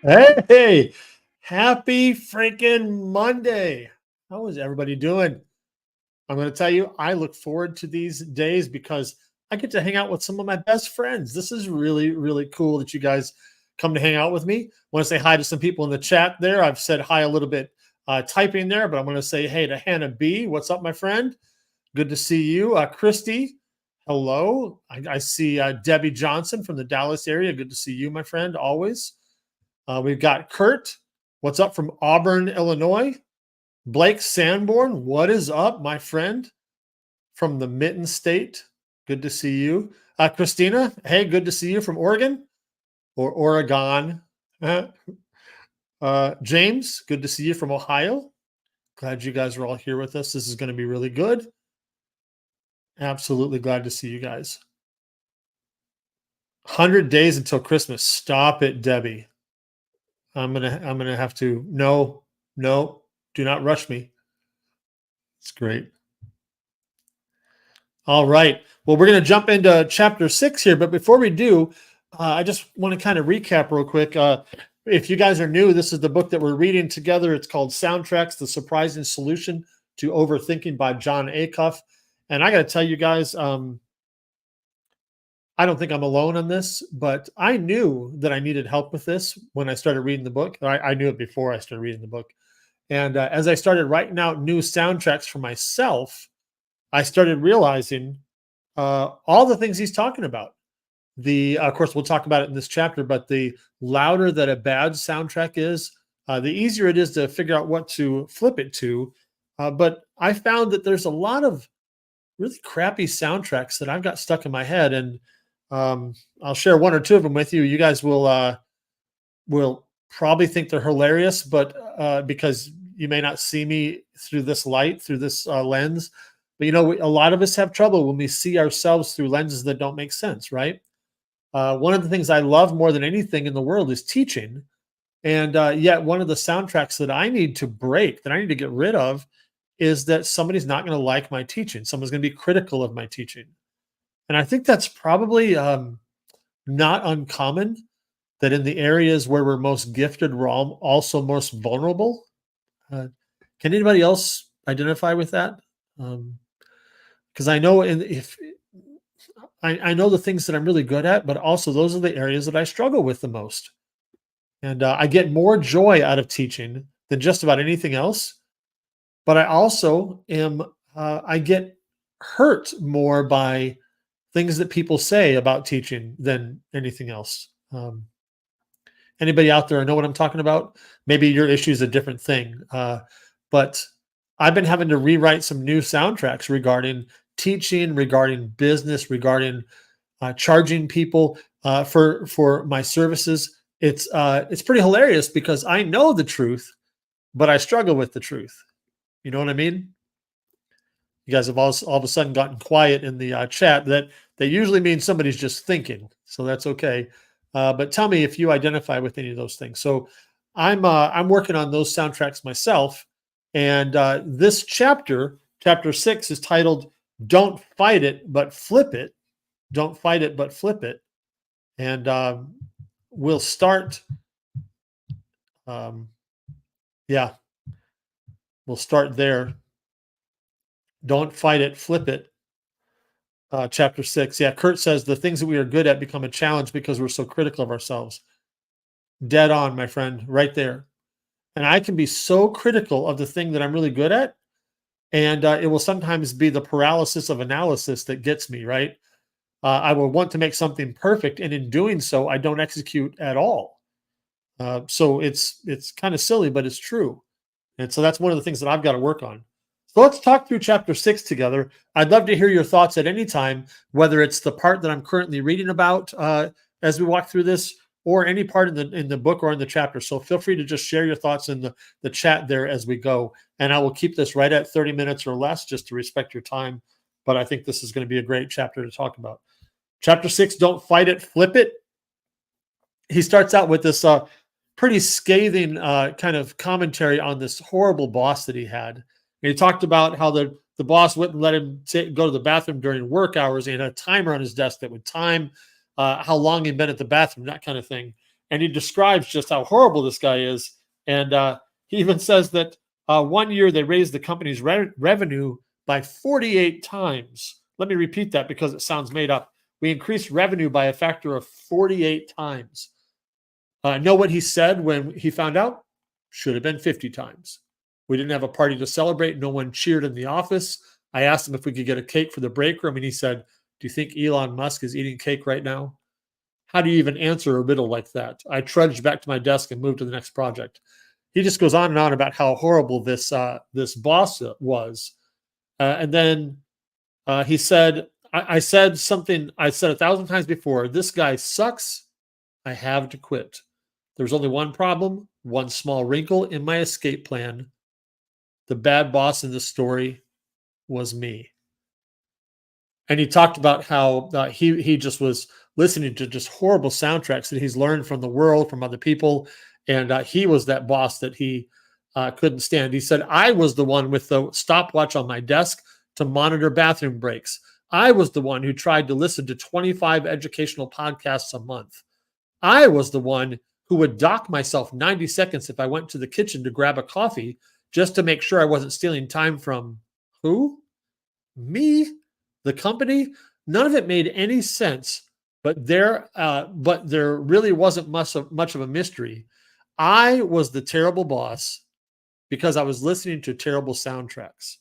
Hey, happy freaking Monday. How is everybody doing? I'm going to tell you, I look forward to these days because I get to hang out with some of my best friends. This is really, really cool that you guys come to hang out with me. I want to say hi to some people in the chat there. I've said hi a little bit typing there, but I'm going to say hey to Hannah B. What's up, my friend? Good to see you. Christy, hello. I see Debbie Johnson from the Dallas area. Good to see you, my friend, always. We've got Kurt. What's up from Auburn, Illinois? Blake Sanborn. What is up, my friend from the Mitten State? Good to see you. Christina. Hey, good to see you from Oregon or Oregon. James. Good to see you from Ohio. Glad you guys are all here with us. This is going to be really good. Absolutely glad to see you guys. 100 days until Christmas. Stop it, Debbie. I'm gonna have to no, do not rush me. It's great. All right. Well, we're gonna jump into chapter 6 here, but before we do, I just want to kind of recap real quick. If you guys are new, this is the book that we're reading together. It's called Soundtracks: The Surprising Solution to Overthinking by Jon Acuff. And I got to tell you guys, I don't think I'm alone on this, but I knew that I needed help with this when I started reading the book. I knew it before I started reading the book. And as I started writing out new soundtracks for myself, I started realizing all the things he's talking about. Of course, we'll talk about it in this chapter, but the louder that a bad soundtrack is, the easier it is to figure out what to flip it to. But I found that there's a lot of really crappy soundtracks that I've got stuck in my head, and I'll share one or two of them with you. You guys will probably think they're hilarious, but because you may not see me through this light, through this lens. But a lot of us have trouble when we see ourselves through lenses that don't make sense, right? One of the things I love more than anything in the world is teaching, and yet one of the soundtracks that I need to break, that I need to get rid of, is that somebody's not going to like my teaching. Someone's going to be critical of my teaching. And I think that's probably not uncommon, that in the areas where we're most gifted, we're also most vulnerable. Can anybody else identify with that? Because I know I know the things that I'm really good at, but also those are the areas that I struggle with the most. And I get more joy out of teaching than just about anything else. But I also I get hurt more by things that people say about teaching than anything else. Anybody out there know what I'm talking about? Maybe your issue is a different thing. But I've been having to rewrite some new soundtracks regarding teaching, regarding business, regarding charging people for my services. It's pretty hilarious because I know the truth, but I struggle with the truth. You know what I mean? You guys have all of a sudden gotten quiet in the chat. That usually means somebody's just thinking, so that's okay. But tell me if you identify with any of those things. So I'm working on those soundtracks myself, and this chapter 6, is titled "Don't Fight It, but Flip It." Don't fight it, but flip it. And we'll start. We'll start there. Don't fight it, flip it. Chapter 6. Yeah, Kurt says the things that we are good at become a challenge because we're so critical of ourselves. Dead on, my friend, right there. And I can be so critical of the thing that I'm really good at, and it will sometimes be the paralysis of analysis that gets me, right? I will want to make something perfect, and in doing so, I don't execute at all. So it's kind of silly, but it's true. And so that's one of the things that I've got to work on. So let's talk through chapter 6 together. I'd love to hear your thoughts at any time, whether it's the part that I'm currently reading about as we walk through this, or any part in the book or in the chapter. So feel free to just share your thoughts in the chat there as we go. And I will keep this right at 30 minutes or less just to respect your time. But I think this is going to be a great chapter to talk about. Chapter 6, don't fight it, flip it. He starts out with this pretty scathing kind of commentary on this horrible boss that he had. And he talked about how the boss wouldn't let him go to the bathroom during work hours. He had a timer on his desk that would time how long he'd been at the bathroom, that kind of thing. And he describes just how horrible this guy is. And he even says that one year they raised the company's revenue by 48 times. Let me repeat that because it sounds made up. We increased revenue by a factor of 48 times. Know what he said when he found out? Should have been 50 times. We didn't have a party to celebrate. No one cheered in the office. I asked him if we could get a cake for the break room, and he said, "Do you think Elon Musk is eating cake right now?" How do you even answer a riddle like that? I trudged back to my desk and moved to the next project. He just goes on and on about how horrible this boss was. And then he said, I said something I said 1,000 times before, this guy sucks. I have to quit. There's only one problem, one small wrinkle in my escape plan. The bad boss in this story was me. And he talked about how he just was listening to just horrible soundtracks that he's learned from the world, from other people. And he was that boss that he couldn't stand. He said, I was the one with the stopwatch on my desk to monitor bathroom breaks. I was the one who tried to listen to 25 educational podcasts a month. I was the one who would dock myself 90 seconds if I went to the kitchen to grab a coffee just to make sure I wasn't stealing time from who? Me? The company? None of it made any sense, but there really wasn't much of a mystery. I was the terrible boss because I was listening to terrible soundtracks.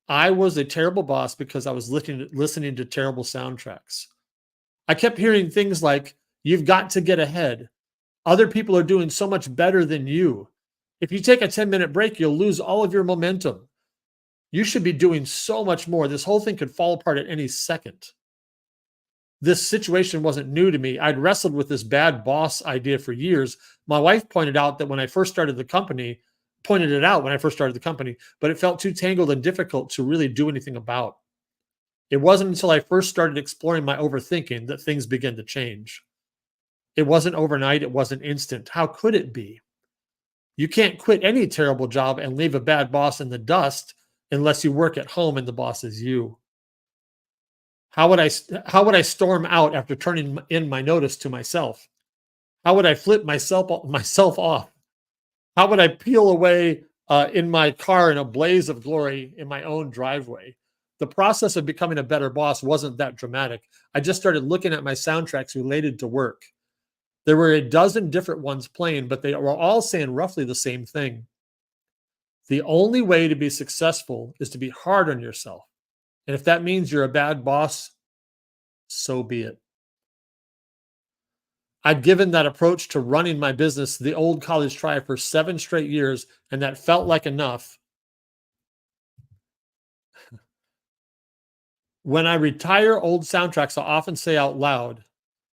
I was a terrible boss because I was listening to terrible soundtracks. I kept hearing things like, you've got to get ahead. Other people are doing so much better than you. If you take a 10-minute break, you'll lose all of your momentum. You should be doing so much more. This whole thing could fall apart at any second. This situation wasn't new to me. I'd wrestled with this bad boss idea for years. My wife pointed it out when I first started the company, but it felt too tangled and difficult to really do anything about. It wasn't until I first started exploring my overthinking that things began to change. It wasn't overnight. It wasn't instant. How could it be? You can't quit any terrible job and leave a bad boss in the dust unless you work at home and the boss is you. How would I storm out after turning in my notice to myself? How would I flip myself off? How would I peel away in my car in a blaze of glory in my own driveway? The process of becoming a better boss wasn't that dramatic. I just started looking at my soundtracks related to work. There were a dozen different ones playing, but they were all saying roughly the same thing. The only way to be successful is to be hard on yourself. And if that means you're a bad boss, so be it. I'd given that approach to running my business the old college try for 7 straight years, and that felt like enough. When I retire old soundtracks, I often say out loud,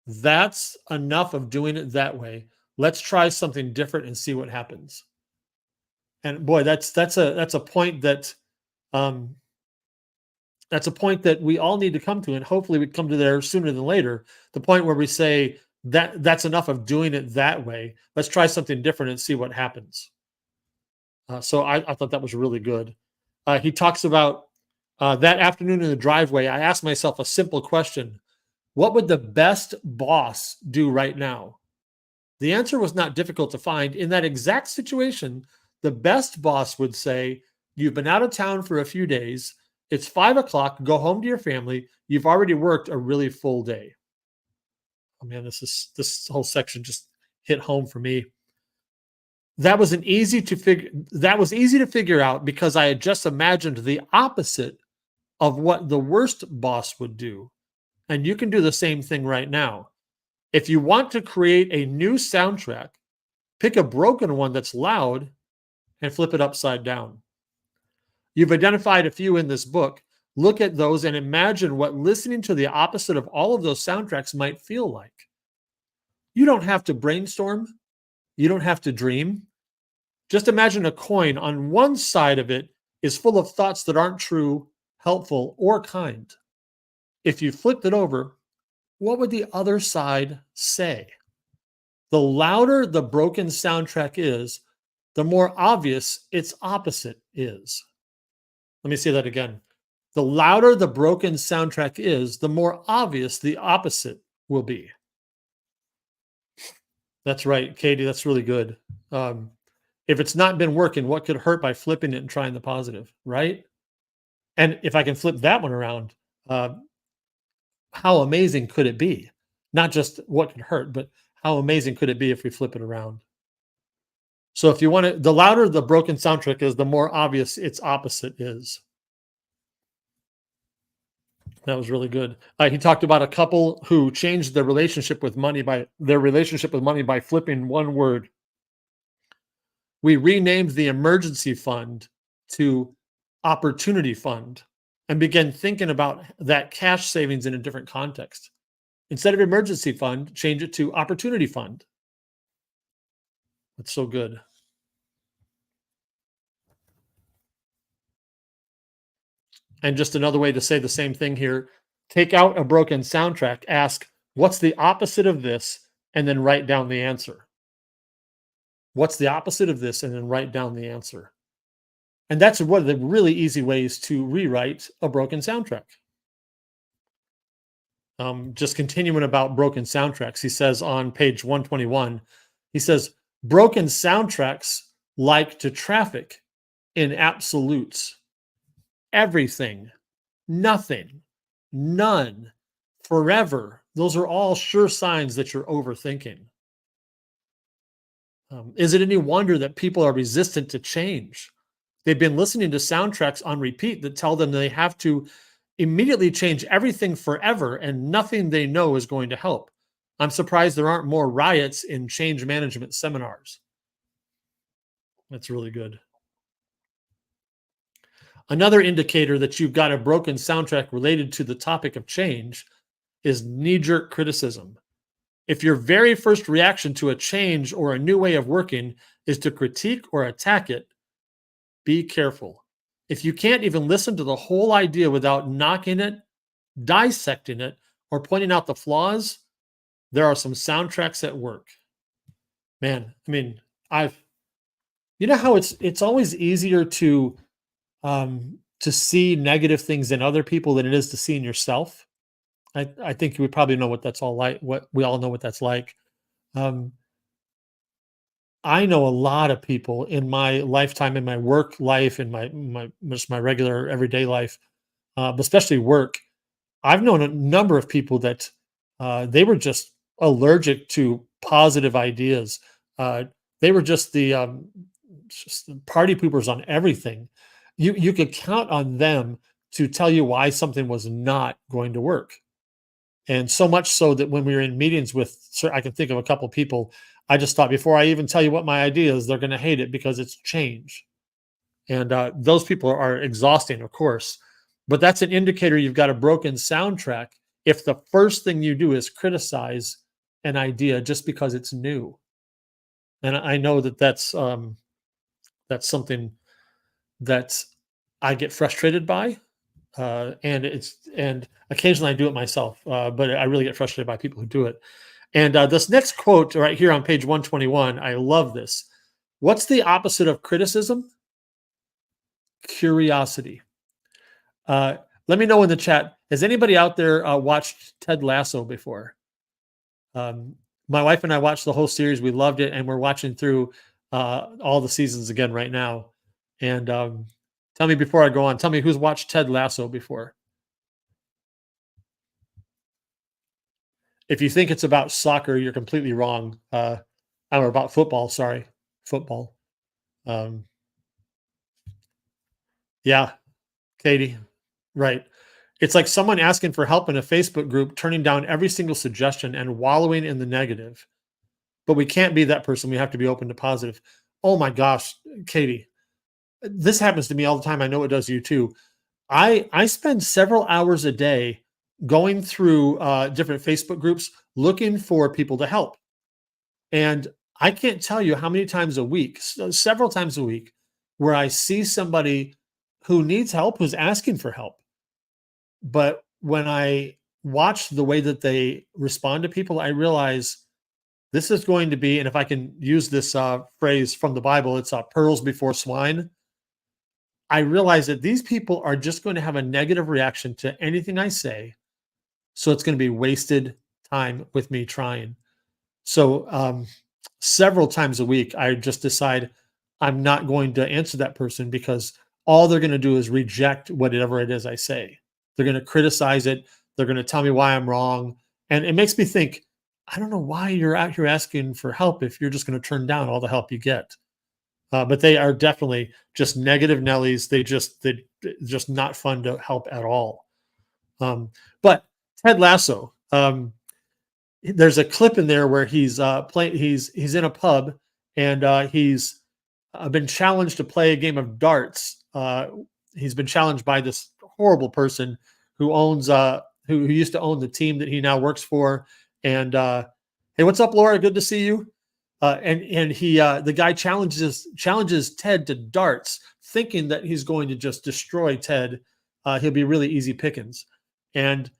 that's enough of doing it that way. Let's try something different and see what happens. And boy, that's a point that we all need to come to, and hopefully we come to there sooner than later. The point where we say that's enough of doing it that way. Let's try something different and see what happens. So I thought that was really good. He talks about that afternoon in the driveway. I asked myself a simple question: what would the best boss do right now? The answer was not difficult to find. In that exact situation, the best boss would say, you've been out of town for a few days. It's 5 o'clock. Go home to your family. You've already worked a really full day. Oh man, this whole section just hit home for me. That was easy to figure out because I had just imagined the opposite of what the worst boss would do. And you can do the same thing right now. If you want to create a new soundtrack, pick a broken one that's loud and flip it upside down. You've identified a few in this book. Look at those and imagine what listening to the opposite of all of those soundtracks might feel like. You don't have to brainstorm. You don't have to dream. Just imagine a coin. On one side of it is full of thoughts that aren't true, helpful, or kind. If you flipped it over, what would the other side say? The louder the broken soundtrack is, the more obvious its opposite is. Let me say that again. The louder the broken soundtrack is, the more obvious the opposite will be. That's right, Katie. That's really good. Um, if it's not been working, what could hurt by flipping it and trying the positive, right? And if I can flip that one around, uh, how amazing could it be? Not just what could hurt, but how amazing could it be if we flip it around? So if you want to, the louder the broken soundtrack is, the more obvious its opposite is. That was really good. He talked about a couple who changed their relationship with money by flipping one word. We renamed the emergency fund to opportunity fund and began thinking about that cash savings in a different context. Instead of emergency fund, change it to opportunity fund. That's so good. And just another way to say the same thing here, take out a broken soundtrack, ask, what's the opposite of this? And then write down the answer. What's the opposite of this? And then write down the answer. And that's one of the really easy ways to rewrite a broken soundtrack. Just continuing about broken soundtracks, he says on page 121, he says, broken soundtracks like to traffic in absolutes. Everything, nothing, none, forever. Those are all sure signs that you're overthinking. Is it any wonder that people are resistant to change? They've been listening to soundtracks on repeat that tell them they have to immediately change everything forever and nothing they know is going to help. I'm surprised there aren't more riots in change management seminars. That's really good. Another indicator that you've got a broken soundtrack related to the topic of change is knee-jerk criticism. If your very first reaction to a change or a new way of working is to critique or attack it, be careful. If you can't even listen to the whole idea without knocking it, dissecting it, or pointing out the flaws, there are some soundtracks at work. Man, I mean, you know how it's always easier to see negative things in other people than it is to see in yourself. I think you would probably know what that's all like. What we all know what that's like. Um, I know a lot of people in my lifetime, in my work life, in my just my regular everyday life, but especially work. I've known a number of people that they were just allergic to positive ideas. Uh, they were just the party poopers on everything. You could count on them to tell you why something was not going to work. And so much so that when we were in meetings with, I can think of a couple people, I just thought before I even tell you what my idea is, they're going to hate it because it's change. And those people are exhausting, of course. But that's an indicator you've got a broken soundtrack if the first thing you do is criticize an idea just because it's new. And I know that that's something that I get frustrated by, and occasionally I do it myself, but I really get frustrated by people who do it. And this next quote right here on page 121, I love this. What's the opposite of criticism? Curiosity. Let me know in the chat. Has anybody out there watched Ted Lasso before? My wife and I watched the whole series. We loved it, and we're watching through all the seasons again right now. And tell me before I go on, tell me who's watched Ted Lasso before. If you think it's about soccer, you're completely wrong. I don't know, about football. Sorry, football. Um, yeah, Katie, right. It's like someone asking for help in a Facebook group, turning down every single suggestion and wallowing in the negative. But we can't be that person. We have to be open to positive. Oh my gosh, Katie, this happens to me all the time. I know it does you too. I spend several hours a day going through different Facebook groups looking for people to help. And I can't tell you how many times a week, several times a week, where I see somebody who needs help, who's asking for help. But when I watch the way that they respond to people, I realize this is going to be, and if I can use this phrase from the Bible, it's pearls before swine. I realize that these people are just going to have a negative reaction to anything I say. So it's going to be wasted time with me trying. So several times a week, I just decide I'm not going to answer that person because all they're going to do is reject whatever it is I say. They're going to criticize it. They're going to tell me why I'm wrong. And it makes me think, I don't know why you're out here asking for help if you're just going to turn down all the help you get. But they are definitely just negative Nellies. They just not fun to help at all. But Ted Lasso, there's a clip in there where he's playing. He's in a pub and he's been challenged to play a game of darts. He's been challenged by this horrible person who owns who used to own the team that he now works for. And hey, what's up, Laura? Good to see you. And he the guy challenges Ted to darts, thinking that he's going to just destroy Ted. He'll be really easy pickings. And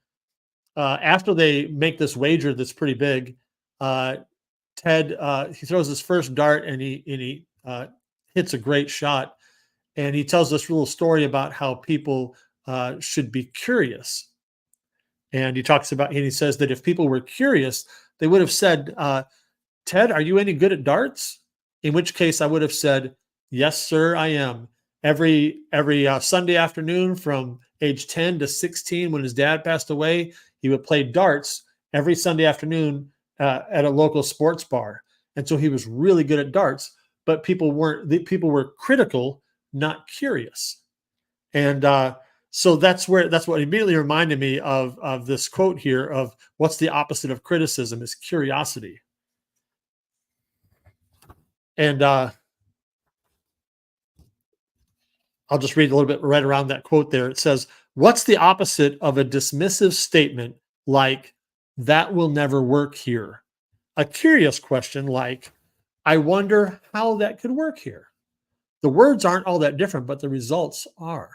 after they make this wager that's pretty big, Ted he throws his first dart and he hits a great shot. And he tells this little story about how people should be curious. And he talks about, and he says that if people were curious, they would have said, Ted, are you any good at darts? In which case I would have said, yes, sir, I am. Every Sunday afternoon from age 10 to 16, when his dad passed away, he would play darts every Sunday afternoon at a local sports bar. And so he was really good at darts, but people were critical, not curious. And so that's what immediately reminded me of this quote here of what's the opposite of criticism is curiosity. And I'll just read a little bit right around that quote there. It says, what's the opposite of a dismissive statement like, that will never work here? A curious question like, I wonder how that could work here. The words aren't all that different, but the results are.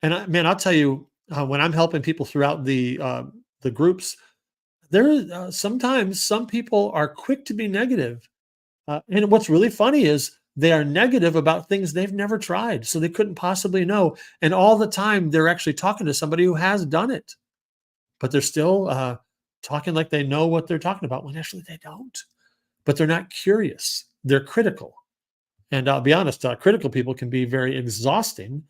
And I'll tell you, when I'm helping people throughout the groups, there sometimes some people are quick to be negative. And what's really funny is they are negative about things they've never tried, so they couldn't possibly know. And all the time, they're actually talking to somebody who has done it, but they're still talking like they know what they're talking about when actually they don't. But they're not curious. They're critical. And I'll be honest, critical people can be very exhausting.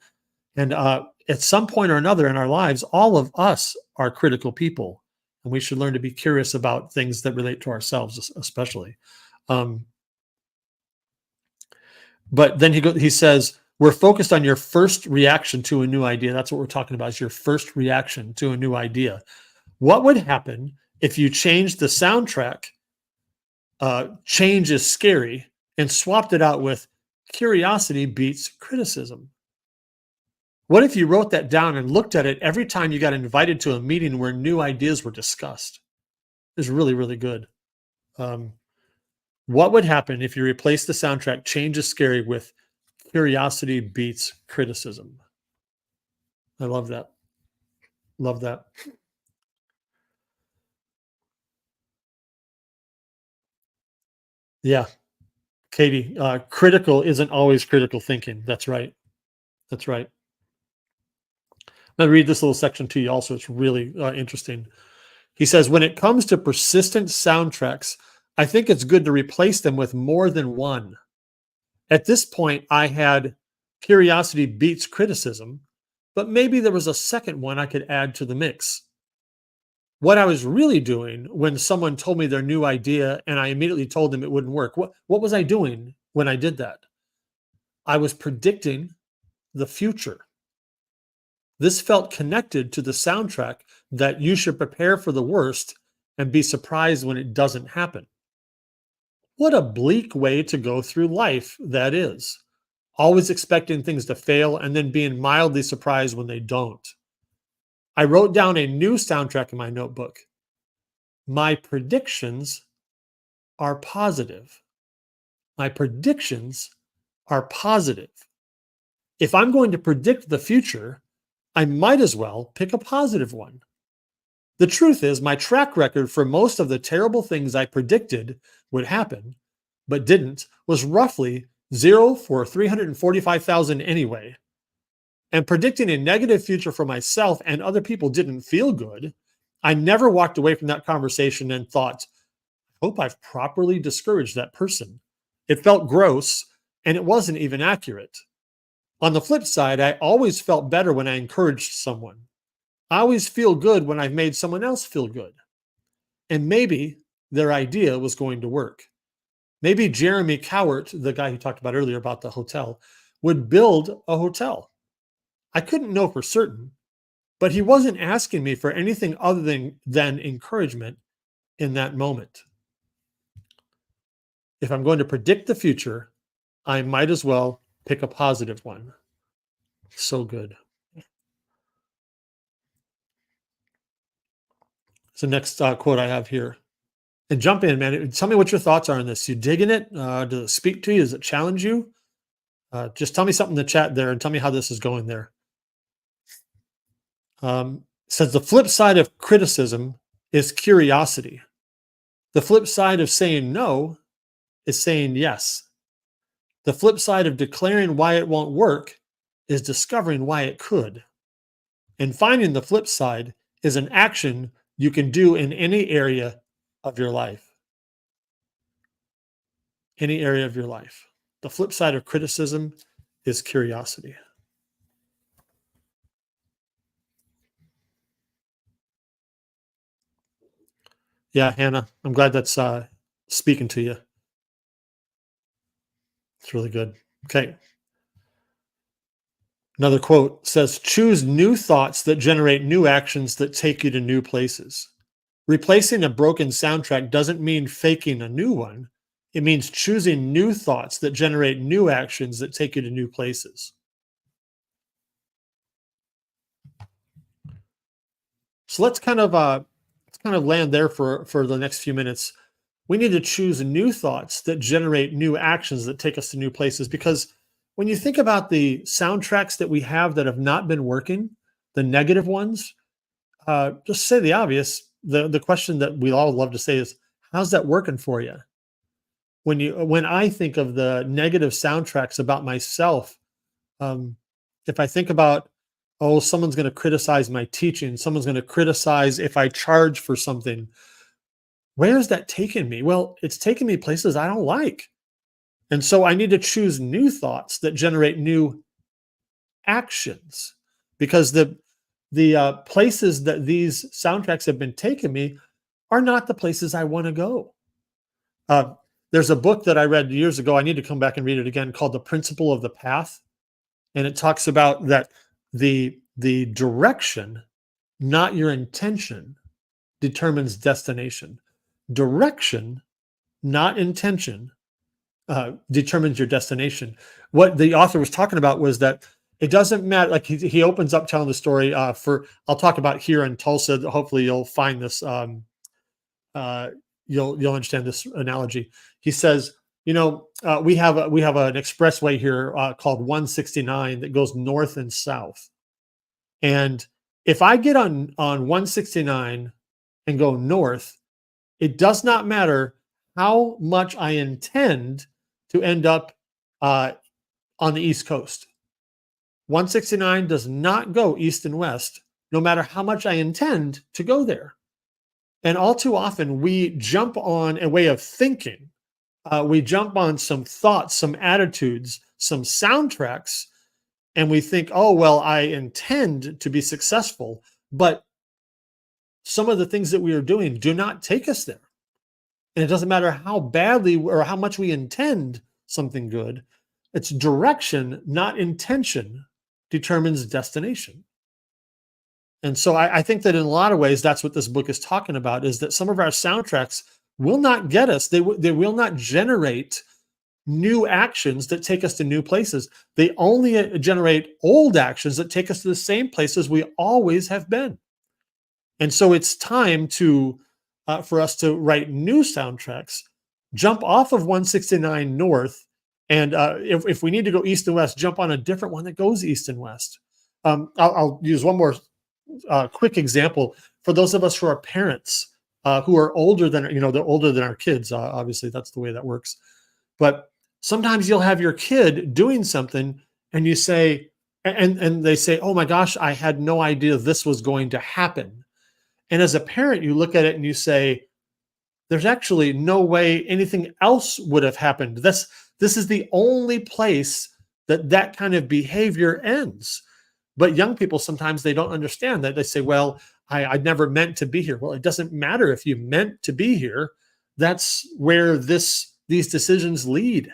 And at some point or another in our lives, all of us are critical people. And we should learn to be curious about things that relate to ourselves, especially. But then he says, we're focused on your first reaction to a new idea. That's what we're talking about, is your first reaction to a new idea. What would happen if you changed the soundtrack, change is scary, and swapped it out with curiosity beats criticism? What if you wrote that down and looked at it every time you got invited to a meeting where new ideas were discussed? It's really, really good. What would happen if you replace the soundtrack change is scary with curiosity beats criticism? I love that. Love that. Yeah. Katie, critical isn't always critical thinking. That's right. That's right. I'm going to read this little section to you also. It's really interesting. He says, when it comes to persistent soundtracks, I think it's good to replace them with more than one. At this point, I had curiosity beats criticism, but maybe there was a second one I could add to the mix. What I was really doing when someone told me their new idea and I immediately told them it wouldn't work, what was I doing when I did that? I was predicting the future. This felt connected to the soundtrack that you should prepare for the worst and be surprised when it doesn't happen. What a bleak way to go through life that is. Always expecting things to fail and then being mildly surprised when they don't. I wrote down a new soundtrack in my notebook. My predictions are positive. My predictions are positive. If I'm going to predict the future, I might as well pick a positive one. The truth is, my track record for most of the terrible things I predicted would happen, but didn't, was roughly 0 for 345,000 anyway. And predicting a negative future for myself and other people didn't feel good. I never walked away from that conversation and thought, I hope I've properly discouraged that person. It felt gross and it wasn't even accurate. On the flip side, I always felt better when I encouraged someone. I always feel good when I've made someone else feel good. And maybe their idea was going to work. Maybe Jeremy Cowart, the guy who talked about earlier about the hotel, would build a hotel. I couldn't know for certain, but he wasn't asking me for anything other than encouragement in that moment. If I'm going to predict the future, I might as well pick a positive one. So good. So next quote I have here. And jump in, man. Tell me what your thoughts are on this. You digging it? Does it speak to you? Does it challenge you? Just tell me something in the chat there and tell me how this is going there. Says the flip side of criticism is curiosity. The flip side of saying no is saying yes. The flip side of declaring why it won't work is discovering why it could. And finding the flip side is an action you can do in any area of your life. Any area of your life. The flip side of criticism is curiosity. Yeah, Hannah, I'm glad that's speaking to you. It's really good. Okay. Another quote says, choose new thoughts that generate new actions that take you to new places. Replacing a broken soundtrack doesn't mean faking a new one. It means choosing new thoughts that generate new actions that take you to new places. So let's kind of land there for the next few minutes. We need to choose new thoughts that generate new actions that take us to new places, because when you think about the soundtracks that we have that have not been working, the negative ones, just say the obvious. The question that we all love to say is, how's that working for you? When I think of the negative soundtracks about myself, if I think about, oh, someone's going to criticize my teaching, someone's going to criticize if I charge for something, where's that taking me? Well, it's taking me places I don't like. And so I need to choose new thoughts that generate new actions, because the places that these soundtracks have been taking me are not the places I want to go. There's a book that I read years ago. I need to come back and read it again, called The Principle of the Path. And it talks about that the direction, not your intention, determines destination. Direction, not intention, determines your destination. What the author was talking about was that it doesn't matter. Like he opens up telling the story I'll talk about here in Tulsa. Hopefully you'll find this. You'll understand this analogy. He says, we have an expressway here called 169 that goes north and south. And if I get on 169 and go north, it does not matter how much I intend to end up on the East Coast. 169 does not go east and west, no matter how much I intend to go there. And all too often, we jump on a way of thinking. We jump on some thoughts, some attitudes, some soundtracks, and we think, oh, well, I intend to be successful. But some of the things that we are doing do not take us there. And it doesn't matter how badly or how much we intend something good. It's direction, not intention, determines destination. And so I think that in a lot of ways, that's what this book is talking about, is that some of our soundtracks will not get us. They will not generate new actions that take us to new places. They only generate old actions that take us to the same places we always have been. And so it's time for us to write new soundtracks, jump off of 169 north, and if we need to go east and west, jump on a different one that goes east and west. I'll use one more quick example for those of us who are parents, who are older than, they're older than our kids. Obviously, that's the way that works. But sometimes you'll have your kid doing something and you say, and they say, oh my gosh, I had no idea this was going to happen. And as a parent, you look at it and you say, there's actually no way anything else would have happened. This is the only place that that kind of behavior ends. But young people, sometimes they don't understand that. They say, well, I never meant to be here. Well, it doesn't matter if you meant to be here. That's where these decisions lead.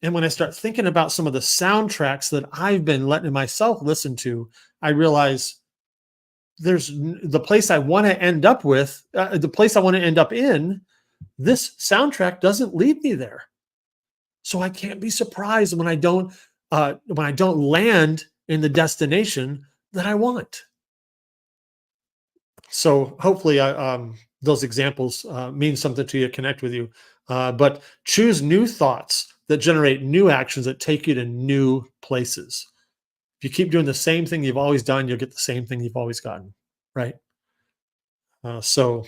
And when I start thinking about some of the soundtracks that I've been letting myself listen to, I realize there's the place I want to end up with, the place I want to end up in. This soundtrack doesn't lead me there, so I can't be surprised when I don't land in the destination that I want. So hopefully, those examples mean something to you, connect with you. But choose new thoughts that generate new actions that take you to new places. If you keep doing the same thing you've always done, you'll get the same thing you've always gotten, right? So,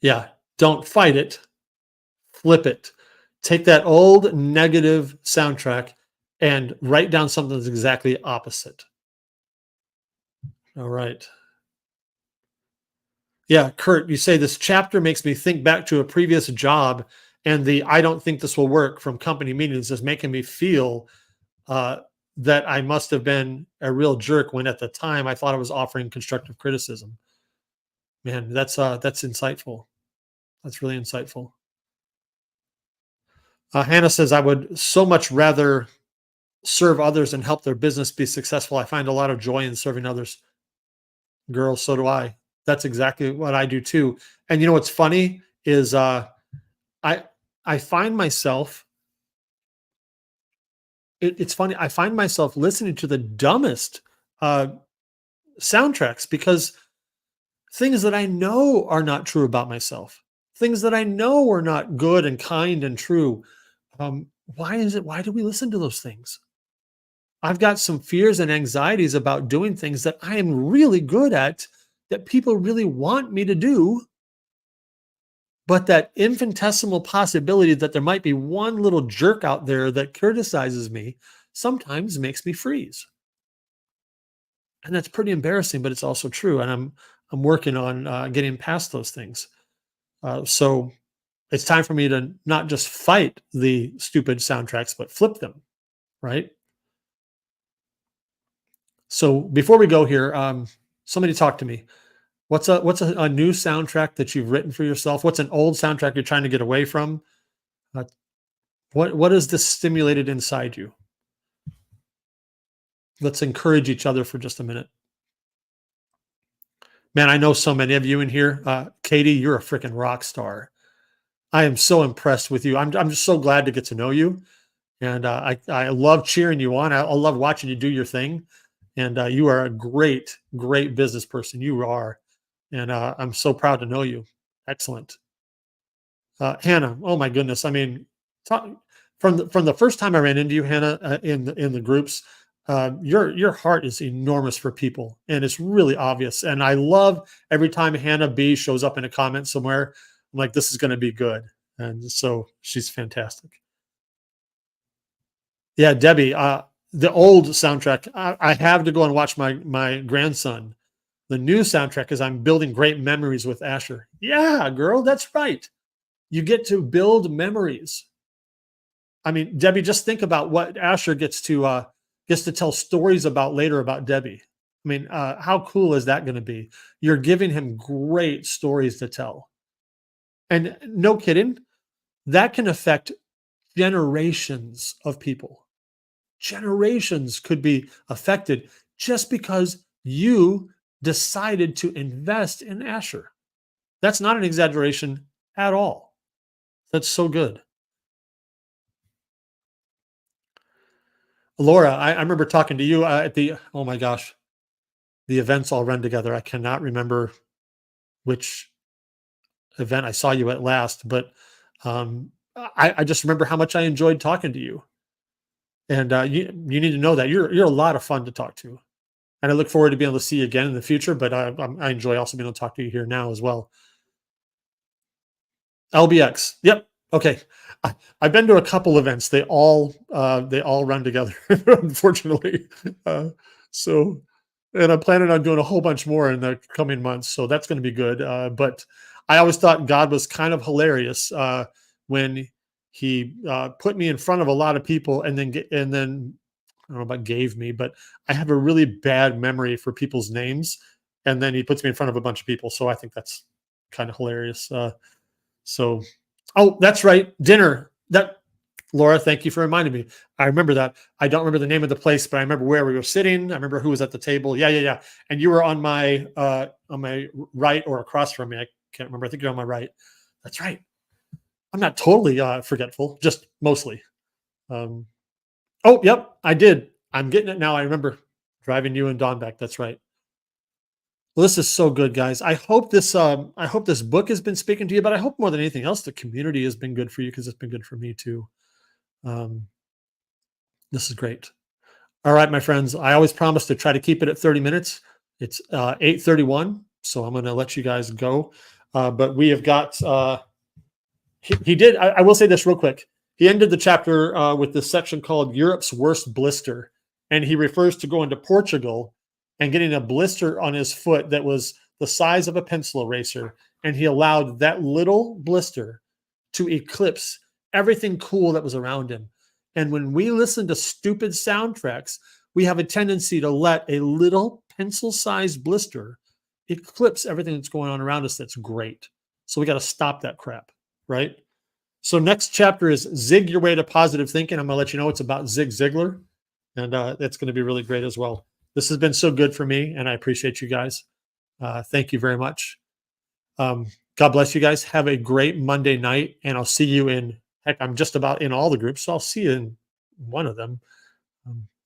yeah, don't fight it, flip it. Take that old negative soundtrack and write down something that's exactly opposite. All right. Yeah, Kurt, you say this chapter makes me think back to a previous job, and the I don't think this will work from company meetings is making me feel that I must have been a real jerk when at the time I thought I was offering constructive criticism. Man, that's insightful. That's really insightful. Hannah says, I would so much rather serve others and help their business be successful. I find a lot of joy in serving others. Girl, so do I. That's exactly what I do too. And you know what's funny is I find myself it's funny. I find myself listening to the dumbest soundtracks because things that I know are not true about myself, things that I know are not good and kind and true. Why is it? Why do we listen to those things? I've got some fears and anxieties about doing things that I am really good at, that people really want me to do. But that infinitesimal possibility that there might be one little jerk out there that criticizes me sometimes makes me freeze. And that's pretty embarrassing, but it's also true. And I'm working on getting past those things. So it's time for me to not just fight the stupid soundtracks, but flip them, right? So before we go here, somebody talk to me. What's a new soundtrack that you've written for yourself? What's an old soundtrack you're trying to get away from? Uh, what has this stimulated inside you? Let's encourage each other for just a minute. Man, I know so many of you in here. Katie, you're a freaking rock star. I am so impressed with you. I'm just so glad to get to know you, and I love cheering you on. I love watching you do your thing, and you are a great business person. You are, and I'm so proud to know you. Excellent. Hannah, oh my goodness! I mean, talk, from the first time I ran into you, Hannah, in the groups, your heart is enormous for people, and it's really obvious. And I love every time Hannah B shows up in a comment somewhere. I'm like, this is going to be good, and so she's fantastic. Yeah, Debbie, the old soundtrack. I have to go and watch my grandson. The new soundtrack is I'm building great memories with Asher. Yeah, girl, that's right. You get to build memories. I mean, Debbie, just think about what Asher gets to tell stories about later about Debbie. I mean, how cool is that going to be? You're giving him great stories to tell. And no kidding, that can affect generations of people. Generations could be affected just because you decided to invest in Asher. That's not an exaggeration at all. That's so good. Laura, I remember talking to you at oh my gosh, the events all run together. I cannot remember which event I saw you at last, but I just remember how much I enjoyed talking to you. And you need to know that you're a lot of fun to talk to. And I look forward to being able to see you again in the future, but I enjoy also being able to talk to you here now as well. LBX. Yep. Okay. I've been to a couple events. They all run together, unfortunately. So and I'm planning on doing a whole bunch more in the coming months. So that's going to be good. But I always thought God was kind of hilarious when He put me in front of a lot of people, and then I don't know about gave me, but I have a really bad memory for people's names, and then He puts me in front of a bunch of people. So I think that's kind of hilarious. So, oh, that's right, dinner. That Laura, thank you for reminding me. I remember that. I don't remember the name of the place, but I remember where we were sitting. I remember who was at the table. Yeah, yeah, yeah. And you were on my right or across from me. I can't remember. I think you're on my right. That's right. I'm not totally forgetful, just mostly. Um, oh, yep, I did. I'm getting it now. I remember driving you and Don back. That's right. Well, this is so good, guys. I hope this book has been speaking to you, but I hope more than anything else, the community has been good for you because it's been good for me too. Um, this is great. All right, my friends. I always promise to try to keep it at 30 minutes. It's 8:31, so I'm going to let you guys go. But we have got. He did. I will say this real quick. He ended the chapter with this section called "Europe's Worst Blister," and he refers to going to Portugal and getting a blister on his foot that was the size of a pencil eraser, and he allowed that little blister to eclipse everything cool that was around him. And when we listen to stupid soundtracks, we have a tendency to let a little pencil-sized blister eclipse everything that's going on around us that's great. So we got to stop that crap, right? So next chapter is Zig Your Way to Positive Thinking. I'm going to let you know it's about Zig Ziglar, and that's going to be really great as well. This has been so good for me, and I appreciate you guys. Thank you very much. God bless you guys. Have a great Monday night, and I'll see you in, heck, I'm just about in all the groups, so I'll see you in one of them.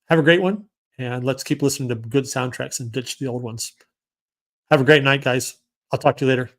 Have a great one, and let's keep listening to good soundtracks and ditch the old ones. Have a great night, guys. I'll talk to you later.